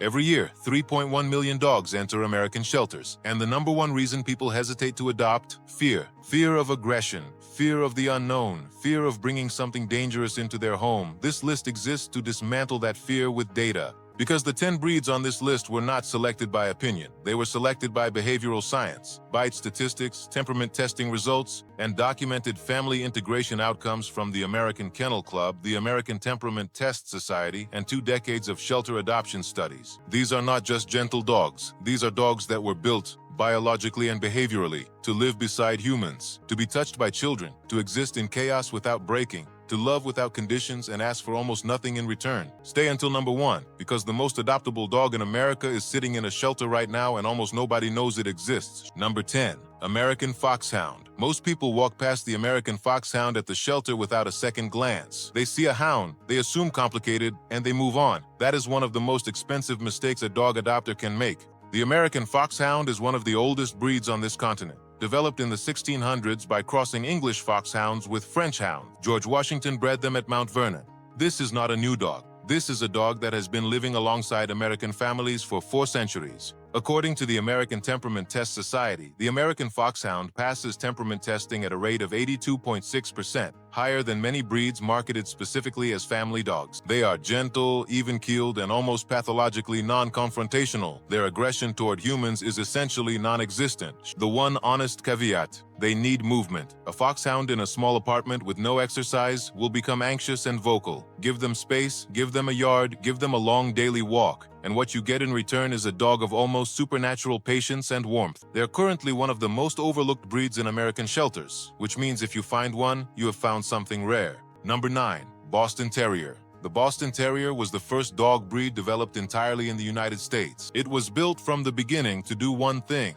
Every year, 3.1 million dogs enter American shelters, and the number one reason people hesitate to adopt: fear. Fear of aggression, fear of the unknown, fear of bringing something dangerous into their home. This list exists to dismantle that fear with data. Because the 10 breeds on this list were not selected by opinion. They were selected by behavioral science, bite statistics, temperament testing results, and documented family integration outcomes from the American Kennel Club, the American Temperament Test Society, and 2 decades of shelter adoption studies. These are not just gentle dogs. These are dogs that were built biologically and behaviorally to live beside humans, to be touched by children, to exist in chaos without breaking, to love without conditions and ask for almost nothing in return. Stay until number 1, because the most adoptable dog in America is sitting in a shelter right now and almost nobody knows it exists. Number 10, American Foxhound. Most people walk past the American Foxhound at the shelter without a second glance. They see a hound, they assume complicated, and they move on. That is one of the most expensive mistakes a dog adopter can make. The American Foxhound is one of the oldest breeds on this continent. Developed in the 1600s by crossing English foxhounds with French hounds. George Washington bred them at Mount Vernon. This is not a new dog. This is a dog that has been living alongside American families for 4 centuries. According to the American Temperament Test Society, the American Foxhound passes temperament testing at a rate of 82.6%, higher than many breeds marketed specifically as family dogs. They are gentle, even-keeled, and almost pathologically non-confrontational. Their aggression toward humans is essentially non-existent. The one honest caveat: they need movement. A foxhound in a small apartment with no exercise will become anxious and vocal. Give them space, give them a yard, give them a long daily walk, and what you get in return is a dog of almost supernatural patience and warmth. They're currently one of the most overlooked breeds in American shelters, which means if you find one, you have found something rare. Number 9, Boston Terrier. The Boston Terrier was the first dog breed developed entirely in the United States. It was built from the beginning to do one thing: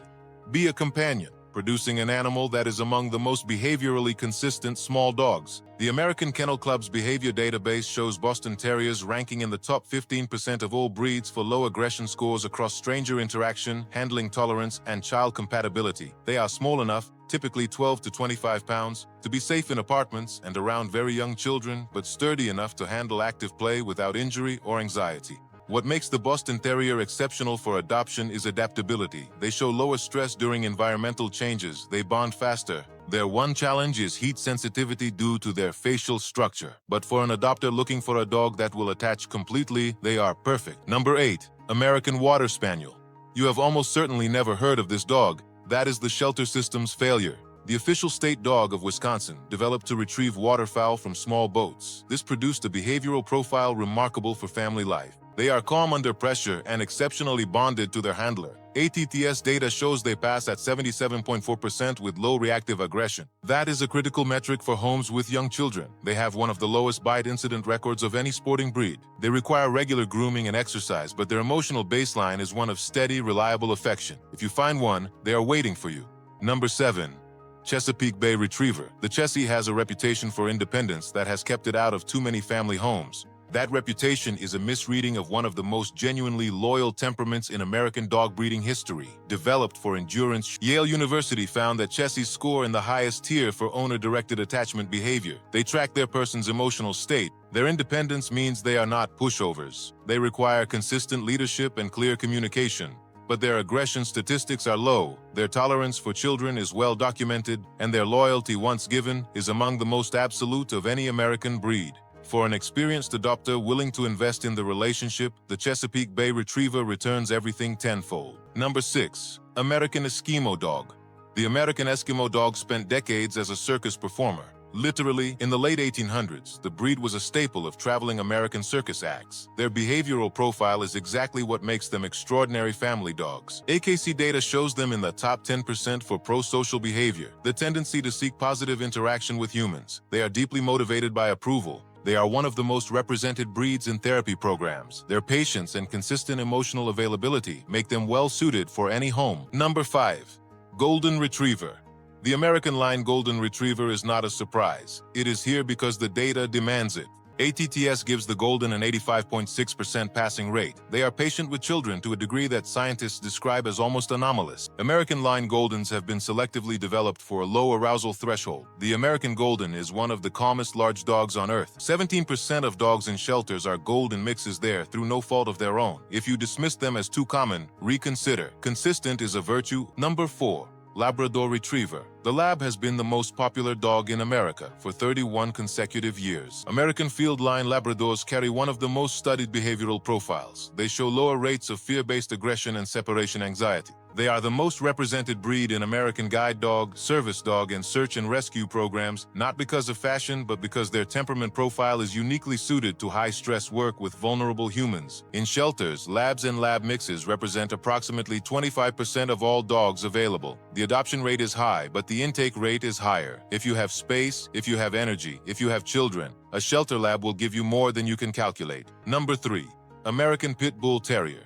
be a companion, producing an animal that is among the most behaviorally consistent small dogs. The American Kennel Club's behavior database shows Boston Terriers ranking in the top 15% of all breeds for low aggression scores across stranger interaction, handling tolerance, and child compatibility. They are small enough, typically 12 to 25 pounds, to be safe in apartments and around very young children, but sturdy enough to handle active play without injury or anxiety. What makes the Boston Terrier exceptional for adoption is adaptability. They show lower stress during environmental changes. They bond faster. Their one challenge is heat sensitivity due to their facial structure. But for an adopter looking for a dog that will attach completely, they are perfect. Number 8, American Water Spaniel. You have almost certainly never heard of this dog. That is the shelter system's failure. The official state dog of Wisconsin developed to retrieve waterfowl from small boats. This produced a behavioral profile remarkable for family life. They are calm under pressure and exceptionally bonded to their handler. ATTS data shows they pass at 77.4% with low reactive aggression. That is a critical metric for homes with young children. They have one of the lowest bite incident records of any sporting breed. They require regular grooming and exercise, but their emotional baseline is one of steady, reliable affection. If you find one, they are waiting for you. Number 7, Chesapeake Bay Retriever. The Chessie has a reputation for independence that has kept it out of too many family homes. That reputation is a misreading of one of the most genuinely loyal temperaments in American dog breeding history. Developed for endurance, Yale University found that Chessies score in the highest tier for owner-directed attachment behavior. They track their person's emotional state. Their independence means they are not pushovers. They require consistent leadership and clear communication. But their aggression statistics are low, their tolerance for children is well documented, and their loyalty once given is among the most absolute of any American breed. For an experienced adopter willing to invest in the relationship, the Chesapeake Bay Retriever returns everything tenfold. Number 6, American Eskimo Dog. The American Eskimo Dog spent decades as a circus performer. Literally, in the late 1800s, the breed was a staple of traveling American circus acts. Their behavioral profile is exactly what makes them extraordinary family dogs. AKC data shows them in the top 10% for pro-social behavior, the tendency to seek positive interaction with humans. They are deeply motivated by approval. They are one of the most represented breeds in therapy programs. Their patience and consistent emotional availability make them well-suited for any home. Number 5, Golden Retriever. The American line Golden Retriever is not a surprise. It is here because the data demands it. ATTS gives the Golden an 85.6% passing rate. They are patient with children to a degree that scientists describe as almost anomalous. American line Goldens have been selectively developed for a low arousal threshold. The American Golden is one of the calmest large dogs on earth. 17% of dogs in shelters are Golden mixes there through no fault of their own. If you dismiss them as too common, reconsider. Consistent is a virtue. Number 4. Labrador Retriever. The Lab has been the most popular dog in America for 31 consecutive years. American field line Labradors carry one of the most studied behavioral profiles. They show lower rates of fear-based aggression and separation anxiety. They are the most represented breed in American guide dog, service dog, and search and rescue programs, not because of fashion, but because their temperament profile is uniquely suited to high-stress work with vulnerable humans. In shelters, Labs and Lab mixes represent approximately 25% of all dogs available. The adoption rate is high, but the intake rate is higher. If you have space, if you have energy, if you have children, a shelter lab will give you more than you can calculate. Number 3. American Pit Bull Terrier.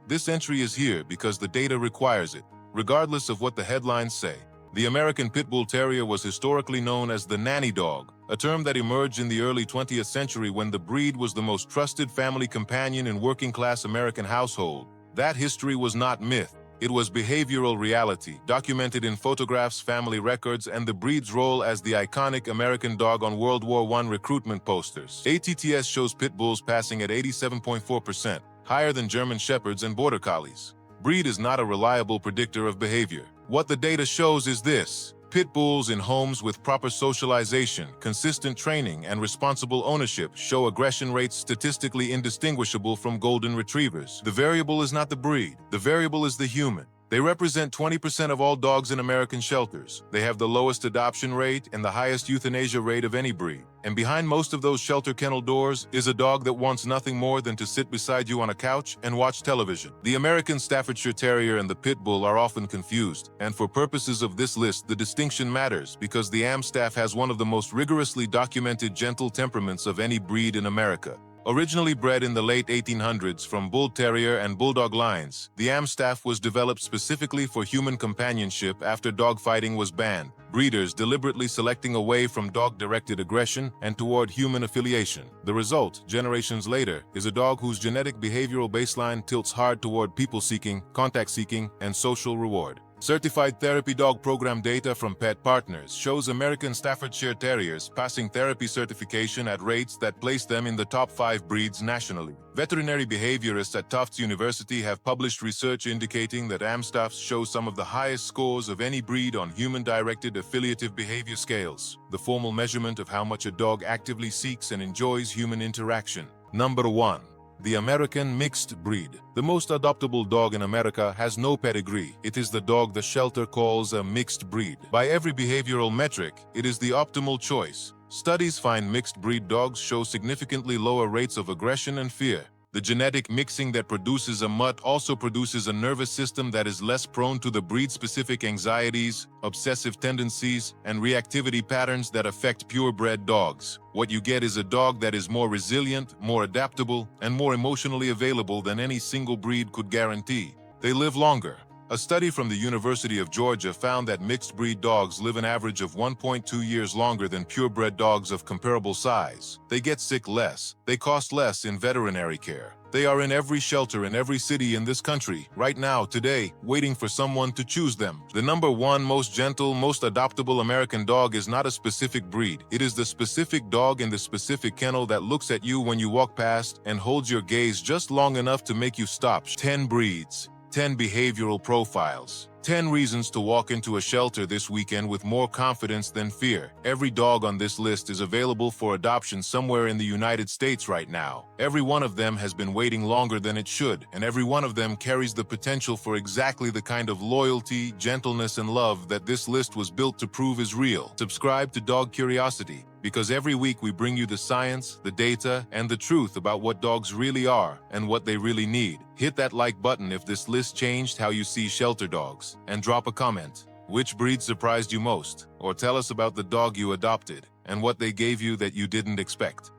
This entry is here because the data requires it, regardless of what the headlines say. The American Pit Bull Terrier was historically known as the nanny dog, a term that emerged in the early 20th century when the breed was the most trusted family companion in working-class American household. That history was not myth. It was behavioral reality, documented in photographs, family records, and the breed's role as the iconic American dog on World War I recruitment posters. ATTS shows pit bulls passing at 87.4%, higher than German Shepherds and Border Collies. Breed is not a reliable predictor of behavior. What the data shows is this: pit bulls in homes with proper socialization, consistent training, and responsible ownership show aggression rates statistically indistinguishable from golden retrievers. The variable is not the breed. The variable is the human. They represent 20% of all dogs in American shelters. They have the lowest adoption rate and the highest euthanasia rate of any breed. And behind most of those shelter kennel doors is a dog that wants nothing more than to sit beside you on a couch and watch television. The American Staffordshire Terrier and the Pit Bull are often confused, and for purposes of this list, the distinction matters because the Amstaff has one of the most rigorously documented gentle temperaments of any breed in America. Originally bred in the late 1800s from Bull Terrier and Bulldog lines, the Amstaff was developed specifically for human companionship after dogfighting was banned, breeders deliberately selecting away from dog-directed aggression and toward human affiliation. The result, generations later, is a dog whose genetic behavioral baseline tilts hard toward people-seeking, contact-seeking, and social reward. Certified Therapy Dog Program data from Pet Partners shows American Staffordshire Terriers passing therapy certification at rates that place them in the top 5 breeds nationally. Veterinary behaviorists at Tufts University have published research indicating that Amstaffs show some of the highest scores of any breed on human-directed affiliative behavior scales, the formal measurement of how much a dog actively seeks and enjoys human interaction. Number 1. The American Mixed Breed. The most adoptable dog in America has no pedigree. It is the dog the shelter calls a mixed breed. By every behavioral metric, it is the optimal choice. Studies find mixed breed dogs show significantly lower rates of aggression and fear. The genetic mixing that produces a mutt also produces a nervous system that is less prone to the breed-specific anxieties, obsessive tendencies, and reactivity patterns that affect purebred dogs. What you get is a dog that is more resilient, more adaptable, and more emotionally available than any single breed could guarantee. They live longer. A study from the University of Georgia found that mixed-breed dogs live an average of 1.2 years longer than purebred dogs of comparable size. They get sick less. They cost less in veterinary care. They are in every shelter in every city in this country, right now, today, waiting for someone to choose them. The number 1 most gentle, most adoptable American dog is not a specific breed. It is the specific dog in the specific kennel that looks at you when you walk past and holds your gaze just long enough to make you stop. 10 breeds. 10 behavioral profiles. 10 reasons to walk into a shelter this weekend with more confidence than fear. Every dog on this list is available for adoption somewhere in the United States right now. Every one of them has been waiting longer than it should, and every one of them carries the potential for exactly the kind of loyalty, gentleness, and love that this list was built to prove is real. Subscribe to Dog Curiosity, because every week we bring you the science, the data, and the truth about what dogs really are and what they really need. Hit that like button if this list changed how you see shelter dogs, and drop a comment. Which breed surprised you most? Or tell us about the dog you adopted and what they gave you that you didn't expect.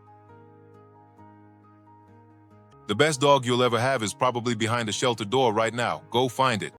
The best dog you'll ever have is probably behind a shelter door right now. Go find it.